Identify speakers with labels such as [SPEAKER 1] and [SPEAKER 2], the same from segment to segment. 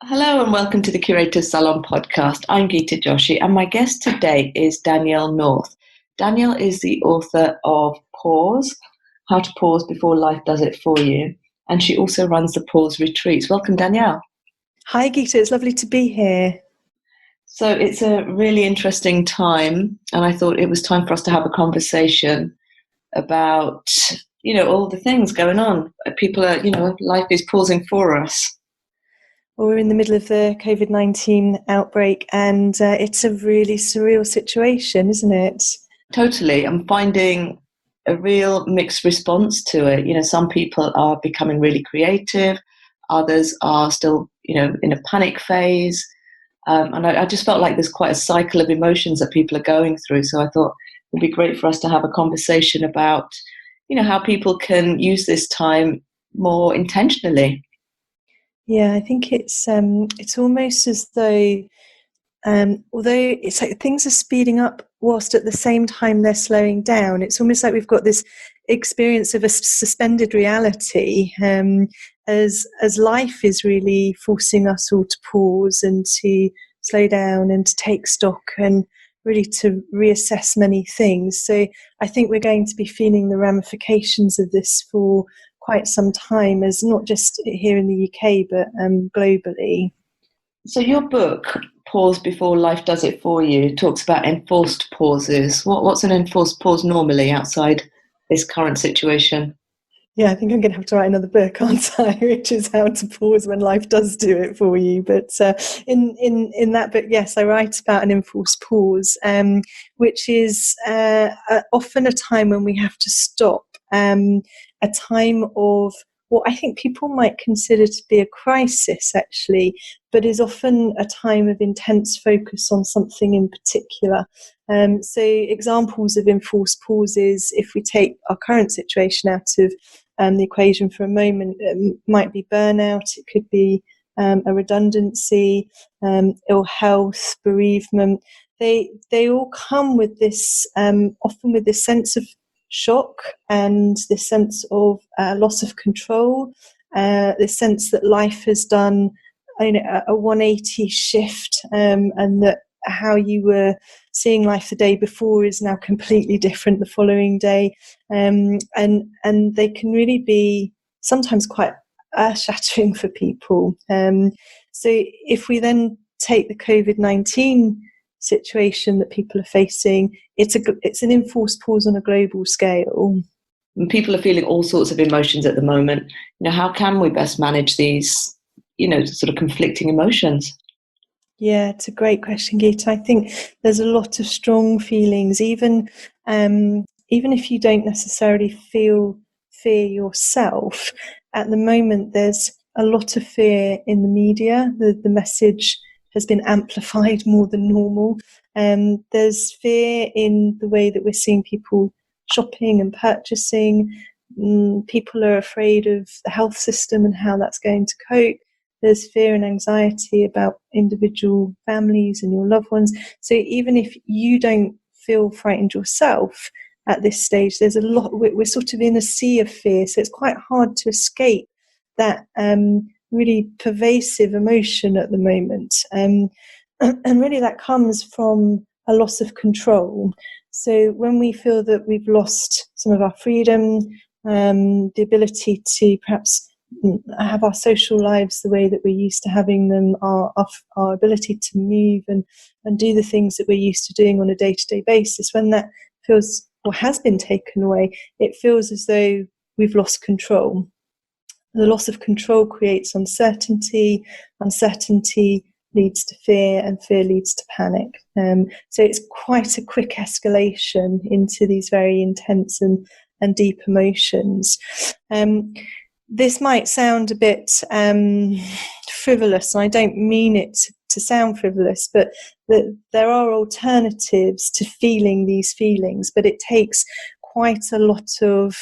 [SPEAKER 1] Hello and welcome to the Curator's Salon podcast. I'm Geeta Joshi and my guest today is Danielle North. Danielle is the author of Pause, How to Pause Before Life Does It For You, and she also runs the Pause Retreats. Welcome, Danielle.
[SPEAKER 2] Hi, Geeta. It's lovely to be here.
[SPEAKER 1] So it's a really interesting time, and I thought it was time for us to have a conversation about, all the things going on. People are, life is pausing for us.
[SPEAKER 2] Well, we're in the middle of the COVID-19 outbreak, and it's a really surreal situation, isn't it?
[SPEAKER 1] Totally. I'm finding a real mixed response to it. Some people are becoming really creative, others are still, in a panic phase. And I just felt like there's quite a cycle of emotions that people are going through. So I thought it'd be great for us to have a conversation about, how people can use this time more intentionally.
[SPEAKER 2] Yeah, I think it's almost as though, although it's like things are speeding up whilst at the same time they're slowing down. It's almost like we've got this experience of a suspended reality, as life is really forcing us all to pause and to slow down and to take stock and really to reassess many things. So I think we're going to be feeling the ramifications of this for quite some time, as not just here in the UK but globally.
[SPEAKER 1] So your book, Pause Before Life Does It For You, talks about enforced pauses. What's an enforced pause normally outside this current situation?
[SPEAKER 2] Yeah, I think I'm going to have to write another book, aren't I? Which is how to pause when life does do it for you. But in that book, yes, I write about an enforced pause, which is often a time when we have to stop, a time of what I think people might consider to be a crisis, actually, but is often a time of intense focus on something in particular. So examples of enforced pauses, if we take our current situation out of the equation for a moment, it might be burnout, it could be a redundancy, ill health, bereavement. They all come with this, often with this sense of shock and this sense of loss of control, this sense that life has done a 180 shift, and that how you were seeing life the day before is now completely different the following day, and they can really be sometimes quite earth-shattering for people. So if we then take the COVID-19 situation that people are facing, it's an enforced pause on a global scale.
[SPEAKER 1] And people are feeling all sorts of emotions at the moment. How can we best manage these, sort of conflicting emotions?
[SPEAKER 2] Yeah, it's a great question, Geeta. I think there's a lot of strong feelings, even if you don't necessarily feel fear yourself. At the moment, there's a lot of fear in the media. The message has been amplified more than normal. There's fear in the way that we're seeing people shopping and purchasing. People are afraid of the health system and how that's going to cope. There's fear and anxiety about individual families and your loved ones. So even if you don't feel frightened yourself at this stage, there's a lot, we're sort of in a sea of fear. So it's quite hard to escape that really pervasive emotion at the moment. And really that comes from a loss of control. So when we feel that we've lost some of our freedom, the ability to perhaps have our social lives the way that we're used to having them, our ability to move and do the things that we're used to doing on a day-to-day basis, when that feels or has been taken away, it feels as though we've lost control. The loss of control creates uncertainty. Uncertainty leads to fear, and fear leads to panic. So it's quite a quick escalation into these very intense and deep emotions. This might sound a bit frivolous, and I don't mean it to sound frivolous, but there are alternatives to feeling these feelings, but it takes quite a lot of,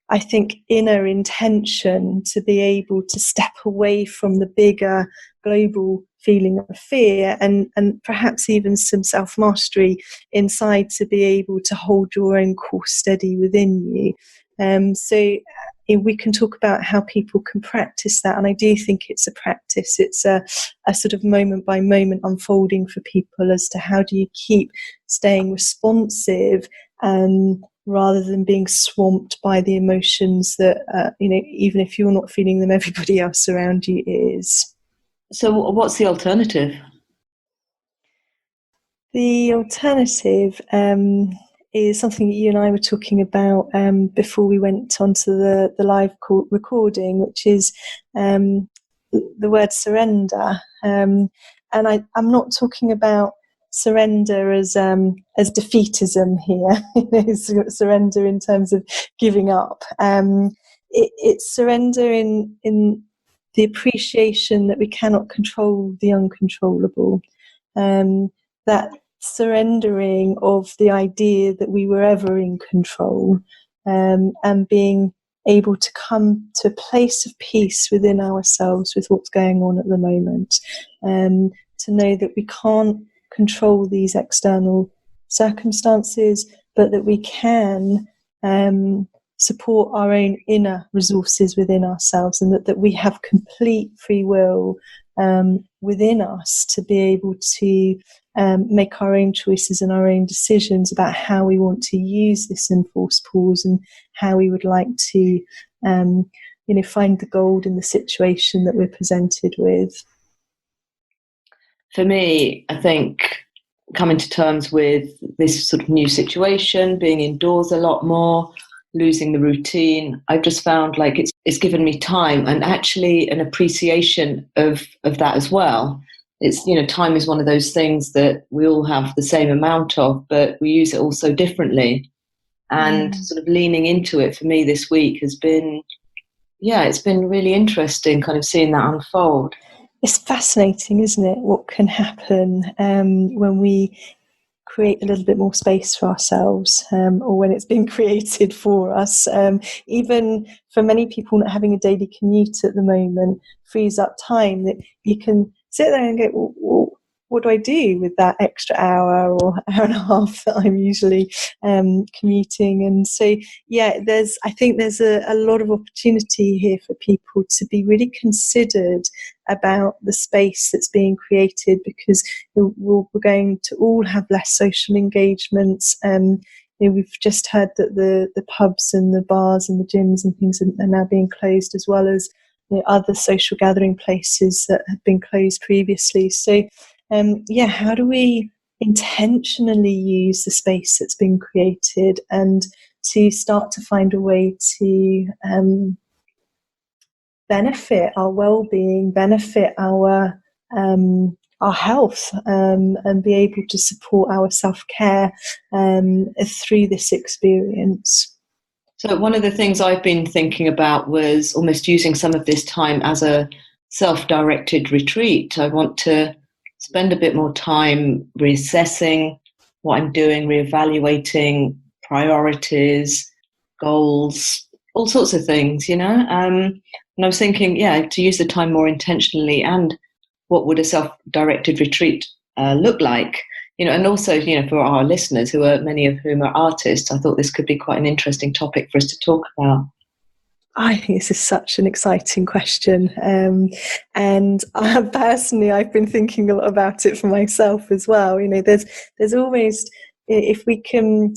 [SPEAKER 2] I think, inner intention to be able to step away from the bigger global feeling of fear, and perhaps even some self-mastery inside to be able to hold your own course steady within you. So we can talk about how people can practice that, and I do think it's a practice. It's a sort of moment by moment unfolding for people as to how do you keep staying responsive, rather than being swamped by the emotions that even if you're not feeling them, everybody else around you is.
[SPEAKER 1] So what's the alternative?
[SPEAKER 2] The alternative is something that you and I were talking about before we went onto the live recording, which is the word surrender. And I'm not talking about surrender as defeatism here. Surrender in terms of giving up. It's surrender in the appreciation that we cannot control the uncontrollable. That surrendering of the idea that we were ever in control, and being able to come to a place of peace within ourselves with what's going on at the moment, to know that we can't control these external circumstances, but that we can support our own inner resources within ourselves, and that we have complete free will within us to be able to make our own choices and our own decisions about how we want to use this enforced pause, and how we would like to find the gold in the situation that we're presented with.
[SPEAKER 1] For me, I think coming to terms with this sort of new situation, being indoors a lot more, losing the routine, I've just found like it's given me time, and actually an appreciation of that as well. It's, time is one of those things that we all have the same amount of, but we use it all so differently. And sort of leaning into it for me this week has been, it's been really interesting kind of seeing that unfold.
[SPEAKER 2] It's fascinating, isn't it, what can happen when we create a little bit more space for ourselves, or when it's been created for us. Even for many people, not having a daily commute at the moment frees up time that you can sit there and go, well, what do I do with that extra hour or hour and a half that I'm usually commuting? And so, I think there's a lot of opportunity here for people to be really considered about the space that's being created, because we're going to all have less social engagements. We've just heard that the pubs and the bars and the gyms and things are now being closed, as well as other social gathering places that had been closed previously. So, how do we intentionally use the space that's been created, and to start to find a way to benefit our well-being, benefit our health, and be able to support our self-care through this experience?
[SPEAKER 1] So one of the things I've been thinking about was almost using some of this time as a self-directed retreat. I want to spend a bit more time reassessing what I'm doing, reevaluating priorities, goals, all sorts of things, And I was thinking, to use the time more intentionally, and what would a self-directed retreat look like? And also, for our listeners, many of whom are artists, I thought this could be quite an interesting topic for us to talk about.
[SPEAKER 2] I think this is such an exciting question. And personally, I've been thinking a lot about it for myself as well. There's almost, if we can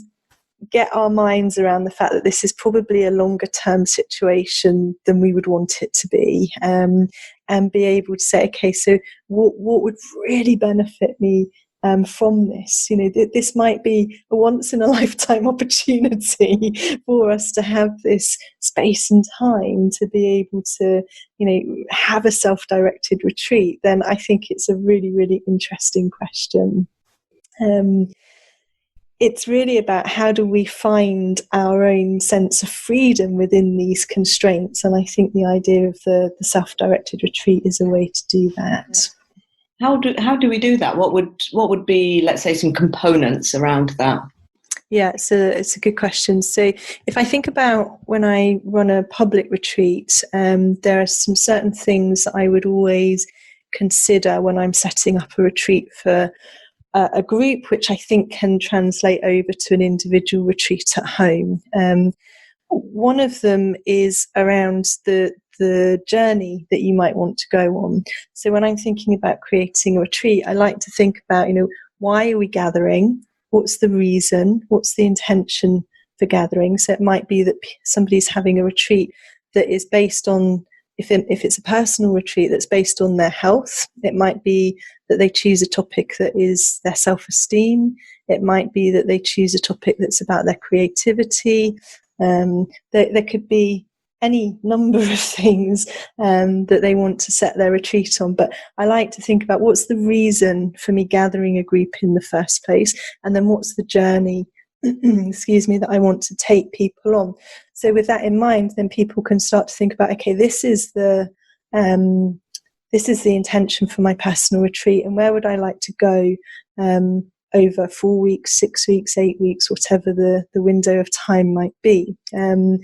[SPEAKER 2] get our minds around the fact that this is probably a longer term situation than we would want it to be, and be able to say, okay, so what would really benefit me from this? This might be a once in a lifetime opportunity for us to have this space and time to be able to, have a self-directed retreat. Then I think it's a really, really interesting question. It's really about how do we find our own sense of freedom within these constraints, and I think the idea of the self-directed retreat is a way to do that.
[SPEAKER 1] How do we do that? What would be, let's say, some components around that?
[SPEAKER 2] Yeah, it's a good question. So if I think about when I run a public retreat, there are some certain things that I would always consider when I'm setting up a retreat for a group, which I think can translate over to an individual retreat at home. One of them is around the journey that you might want to go on. So when I'm thinking about creating a retreat, I like to think about, why are we gathering? What's the reason? What's the intention for gathering? So it might be that somebody's having a retreat that is based on, if it's a personal retreat that's based on their health. It might be that they choose a topic that is their self-esteem. It might be that they choose a topic that's about their creativity. There could be any number of things that they want to set their retreat on. But I like to think about what's the reason for me gathering a group in the first place, and then what's the journey excuse me, that I want to take people on. So with that in mind, then people can start to think about, okay, this is the intention for my personal retreat, and where would I like to go over 4 weeks, 6 weeks, 8 weeks, whatever the window of time might be. And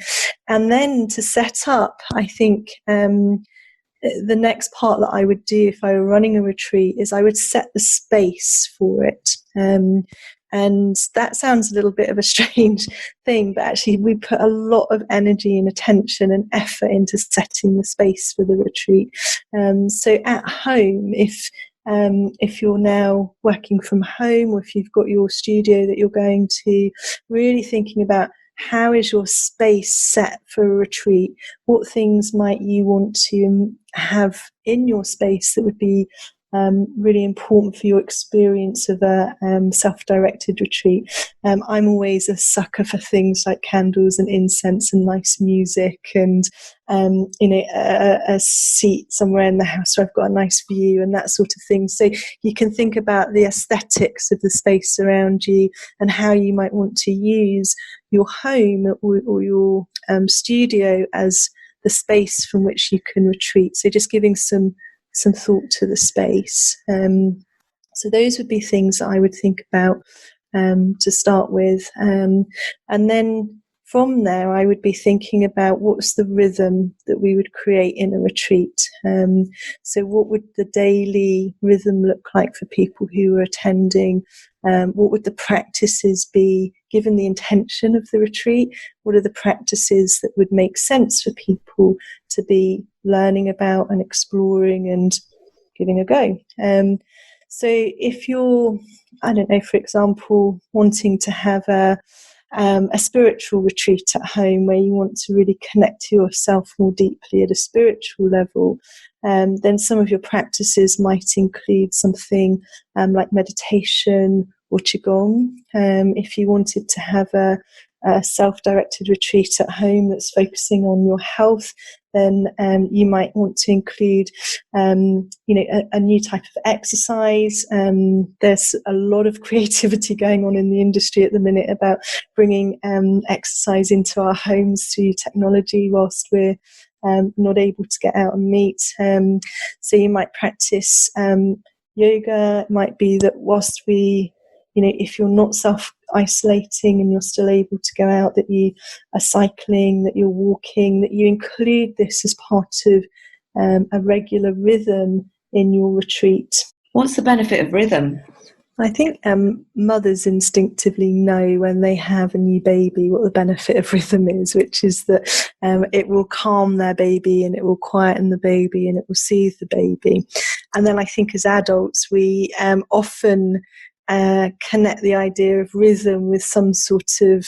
[SPEAKER 2] then to set up, I think the next part that I would do if I were running a retreat is I would set the space for it. And that sounds a little bit of a strange thing, but actually we put a lot of energy and attention and effort into setting the space for the retreat. So at home, if you're now working from home, or if you've got your studio that you're going to, really thinking about how is your space set for a retreat? What things might you want to have in your space that would be really important for your experience of a self-directed retreat? I'm always a sucker for things like candles and incense and nice music, and a seat somewhere in the house where I've got a nice view and that sort of thing. So you can think about the aesthetics of the space around you and how you might want to use your home or your studio as the space from which you can retreat. So just giving some thought to the space. So those would be things that I would think about to start with. And then from there, I would be thinking about what's the rhythm that we would create in a retreat. So what would the daily rhythm look like for people who are attending? What would the practices be given the intention of the retreat? What are the practices that would make sense for people to be learning about and exploring and giving a go? So if you're, I don't know, for example, wanting to have a spiritual retreat at home where you want to really connect to yourself more deeply at a spiritual level, then some of your practices might include something like meditation or qigong. If you wanted to have a self-directed retreat at home that's focusing on your health, then you might want to include a new type of exercise. There's a lot of creativity going on in the industry at the minute about bringing exercise into our homes through technology whilst we're not able to get out and meet. So you might practice yoga. It might be that whilst if you're not self-isolating and you're still able to go out, that you are cycling, that you're walking, that you include this as part of a regular rhythm in your retreat.
[SPEAKER 1] What's the benefit of rhythm?
[SPEAKER 2] I think mothers instinctively know when they have a new baby what the benefit of rhythm is, which is that it will calm their baby and it will quieten the baby and it will soothe the baby. And then I think as adults we often connect the idea of rhythm with some sort of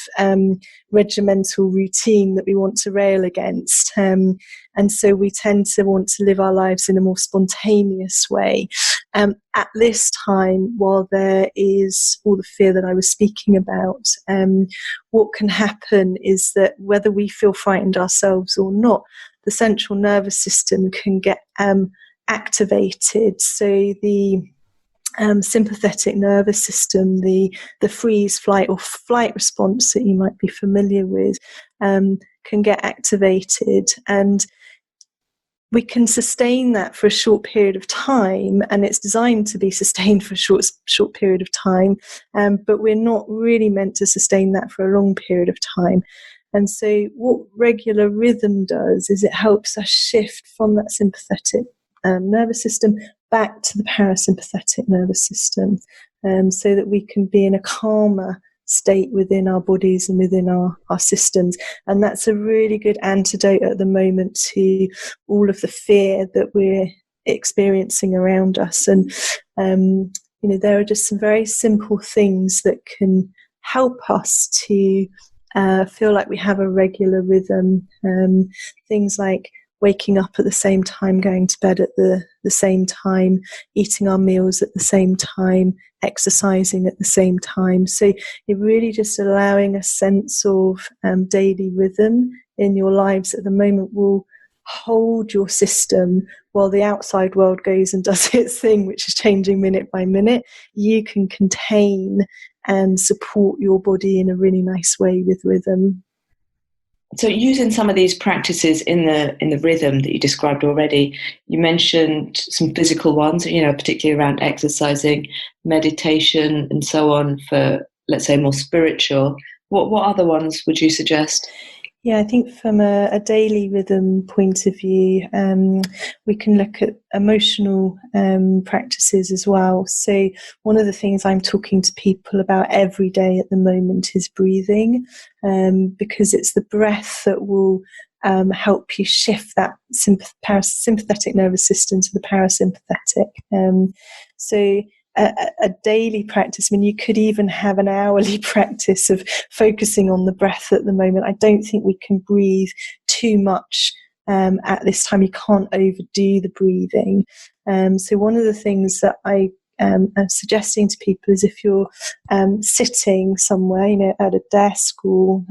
[SPEAKER 2] regimental routine that we want to rail against. And so we tend to want to live our lives in a more spontaneous way. At this time, while there is all the fear that I was speaking about, what can happen is that whether we feel frightened ourselves or not, the central nervous system can get activated. So the sympathetic nervous system, the freeze, flight or flight response that you might be familiar with, can get activated, and we can sustain that for a short period of time, and it's designed to be sustained for a short period of time, but we're not really meant to sustain that for a long period of time. And so what regular rhythm does is it helps us shift from that sympathetic nervous system back to the parasympathetic nervous system, so that we can be in a calmer state within our bodies and within our systems. And that's a really good antidote at the moment to all of the fear that we're experiencing around us. And there are just some very simple things that can help us to feel like we have a regular rhythm. Things like waking up at the same time, going to bed at the same time, eating our meals at the same time, exercising at the same time. So you're really just allowing a sense of daily rhythm in your lives at the moment will hold your system while the outside world goes and does its thing, which is changing minute by minute. You can contain and support your body in a really nice way with rhythm.
[SPEAKER 1] So using some of these practices in the rhythm that you described already, you mentioned some physical ones, particularly around exercising, meditation, and so on for, let's say, more spiritual. What other ones would you suggest?
[SPEAKER 2] Yeah, I think from a daily rhythm point of view, we can look at emotional practices as well. So one of the things I'm talking to people about every day at the moment is breathing, because it's the breath that will help you shift that sympathetic nervous system to the parasympathetic. So a daily practice. I mean, you could even have an hourly practice of focusing on the breath at the moment. I don't think we can breathe too much at this time. You can't overdo the breathing. So one of the things that I am suggesting to people is if you're sitting somewhere, at a desk or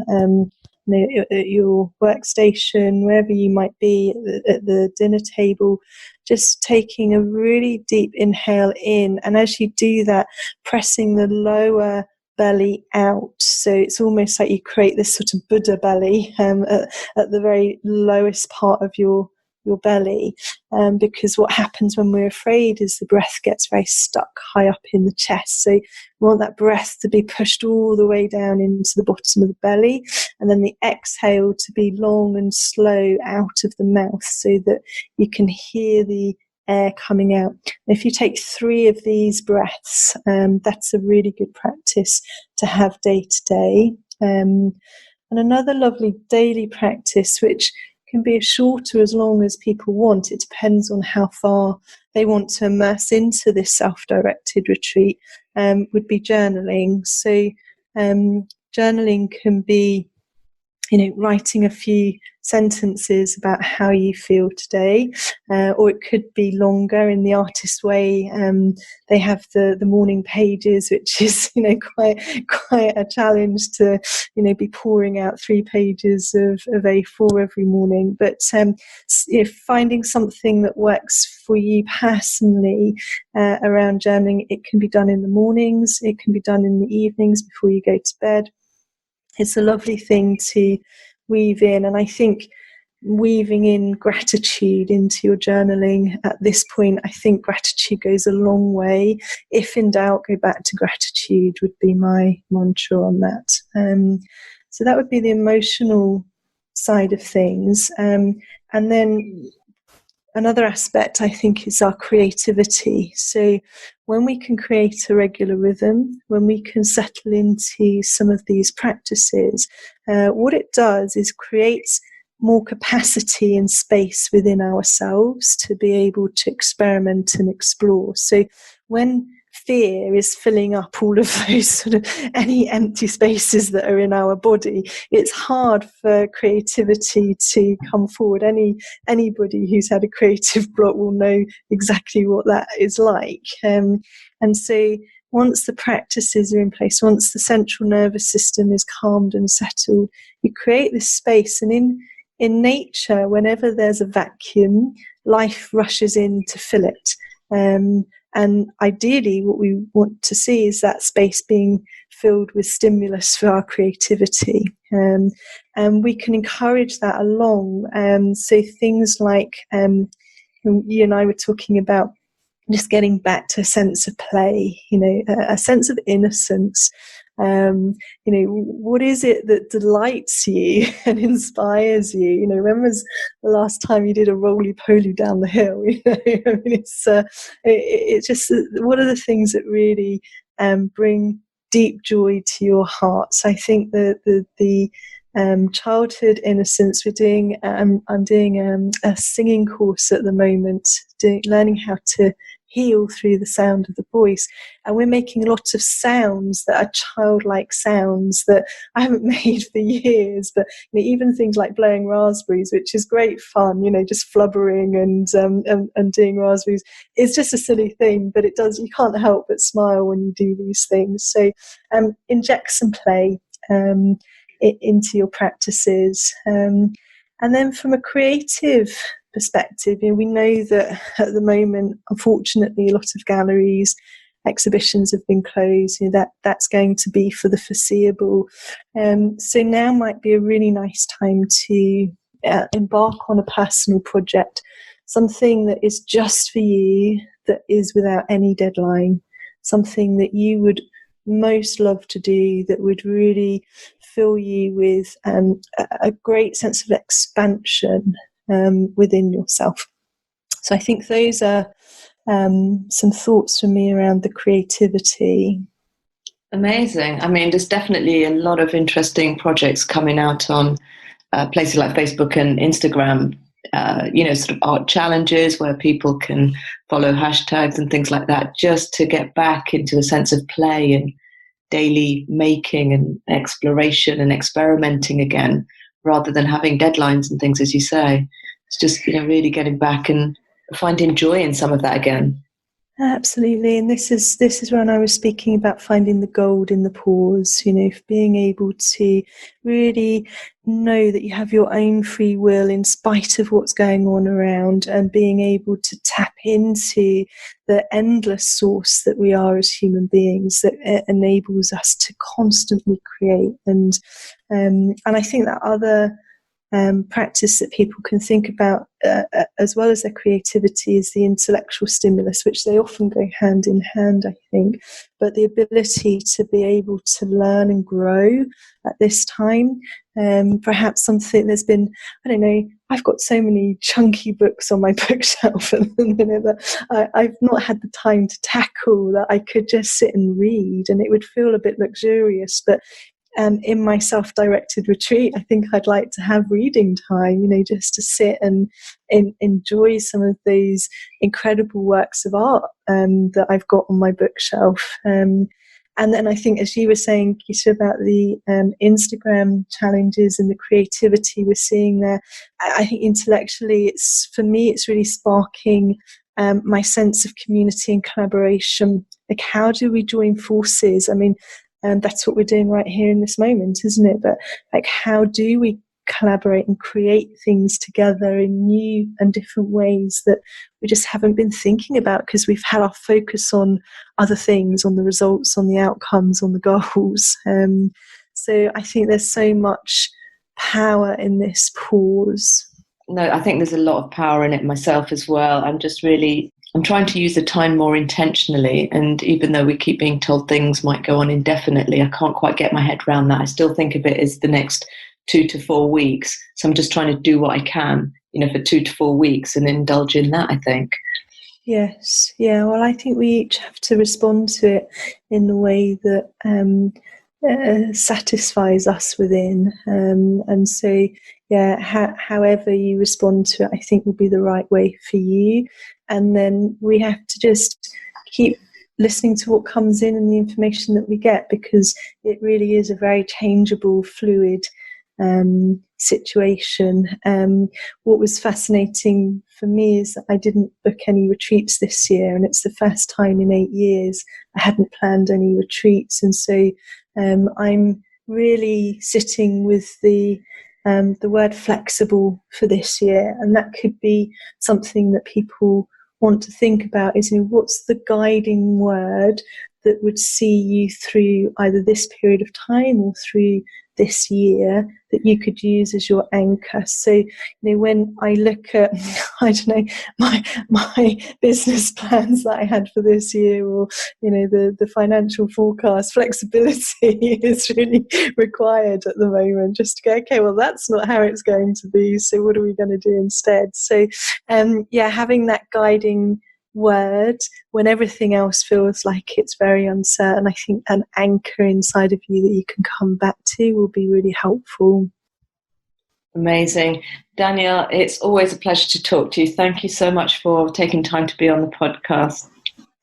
[SPEAKER 2] at your workstation, wherever you might be, at the dinner table, just taking a really deep inhale in, and as you do that, pressing the lower belly out. So it's almost like you create this sort of Buddha belly at the very lowest part of your belly, because what happens when we're afraid is the breath gets very stuck high up in the chest. So we want that breath to be pushed all the way down into the bottom of the belly, and then the exhale to be long and slow out of the mouth so that you can hear the air coming out. And if you take 3 of these breaths, that's a really good practice to have day to day. And another lovely daily practice, which can be as short or as long as people want. It depends on how far they want to immerse into this self-directed retreat, would be journaling. So journaling can be, writing a few sentences about how you feel today, or it could be longer. In the artist way, they have the morning pages, which is quite a challenge to be pouring out 3 pages of A4 every morning. But finding something that works for you personally around journaling, it can be done in the mornings, it can be done in the evenings before you go to bed. It's a lovely thing to weave in, and I think weaving in gratitude into your journaling at this point, I think gratitude goes a long way. If in doubt, go back to gratitude would be my mantra on that. So that would be the emotional side of things. And then another aspect, I think, is our creativity. So when we can create a regular rhythm, when we can settle into some of these practices, what it does is creates more capacity and space within ourselves to be able to experiment and explore. So when fear is filling up all of those sort of any empty spaces that are in our body, it's hard for creativity to come forward. Anybody who's had a creative block will know exactly what that is like. And so once the practices are in place, once the central nervous system is calmed and settled, you create this space. And in nature, whenever there's a vacuum, life rushes in to fill it. And ideally, what we want to see is that space being filled with stimulus for our creativity. And we can encourage that along. So things like, you and I were talking about just getting back to a sense of play, a sense of innocence. What is it that delights you and inspires you? When was the last time you did a roly-poly down the hill? It's just, what are the things that really bring deep joy to your heart. So I think the childhood innocence. I'm doing a singing course at the moment, learning how to heal through the sound of the voice, and we're making lots of sounds that are childlike sounds that I haven't made for years. But even things like blowing raspberries, which is great fun, just flubbering and doing raspberries. It's just a silly thing, but you can't help but smile when you do these things. So inject some play into your practices. And then from a creative perspective, we know that at the moment, unfortunately, a lot of galleries, exhibitions have been closed. That's going to be for the foreseeable. So now might be a really nice time to embark on a personal project, something that is just for you, that is without any deadline, something that you would most love to do, that would really fill you with a great sense of expansion within yourself. So I think those are some thoughts from me around the creativity.
[SPEAKER 1] Amazing. I mean, there's definitely a lot of interesting projects coming out on places like Facebook and Instagram, sort of art challenges where people can follow hashtags and things like that, just to get back into a sense of play and daily making and exploration and experimenting again, rather than having deadlines and things, as you say. It's just, really getting back and finding joy in some of that again.
[SPEAKER 2] Absolutely, and this is when I was speaking about finding the gold in the pause, being able to really know that you have your own free will in spite of what's going on around, and being able to tap into the endless source that we are as human beings, that enables us to constantly create. And I think that other practice that people can think about as well as their creativity is the intellectual stimulus, which they often go hand in hand, I think. But the ability to be able to learn and grow at this time, perhaps something there's been, I don't know, I've got so many chunky books on my bookshelf at the minute that I've not had the time to tackle, that I could just sit and read and it would feel a bit luxurious. But in my self-directed retreat, I think I'd like to have reading time, just to sit and enjoy some of these incredible works of art that I've got on my bookshelf. And then I think, as you were saying, Keisha, about the Instagram challenges and the creativity we're seeing there, I think intellectually, for me, it's really sparking my sense of community and collaboration. Like, how do we join forces? I mean, that's what we're doing right here in this moment, isn't it? But how do we collaborate and create things together in new and different ways that we just haven't been thinking about, because we've had our focus on other things, on the results, on the outcomes, on the goals. So I think there's so much power in this pause.
[SPEAKER 1] No, I think there's a lot of power in it myself as well. I'm trying to use the time more intentionally. And even though we keep being told things might go on indefinitely, I can't quite get my head around that. I still think of it as the next 2 to 4 weeks. So I'm just trying to do what I can, for 2 to 4 weeks and indulge in that, I think.
[SPEAKER 2] Yes. Yeah. Well, I think we each have to respond to it in the way that satisfies us within. And so, yeah, however you respond to it, I think will be the right way for you. And then we have to just keep listening to what comes in and the information that we get, because it really is a very changeable, fluid situation. What was fascinating for me is that I didn't book any retreats this year, and it's the first time in 8 years I hadn't planned any retreats. And so I'm really sitting with the word flexible for this year, and that could be something that people want to think about, is what's the guiding word that would see you through either this period of time or through this year, that you could use as your anchor. So, when I look at, I don't know, my business plans that I had for this year, or, the financial forecast, flexibility is really required at the moment, just to go, okay, well, that's not how it's going to be. So what are we going to do instead? So, having that guiding word when everything else feels like it's very uncertain. I think an anchor inside of you that you can come back to will be really helpful.
[SPEAKER 1] Amazing. Danielle, it's always a pleasure to talk to you. Thank you so much for taking time to be on the podcast.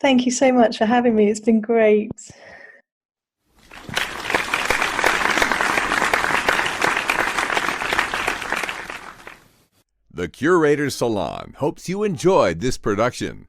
[SPEAKER 2] Thank you so much for having me. It's been great.
[SPEAKER 3] The Curator's Salon hopes you enjoyed this production.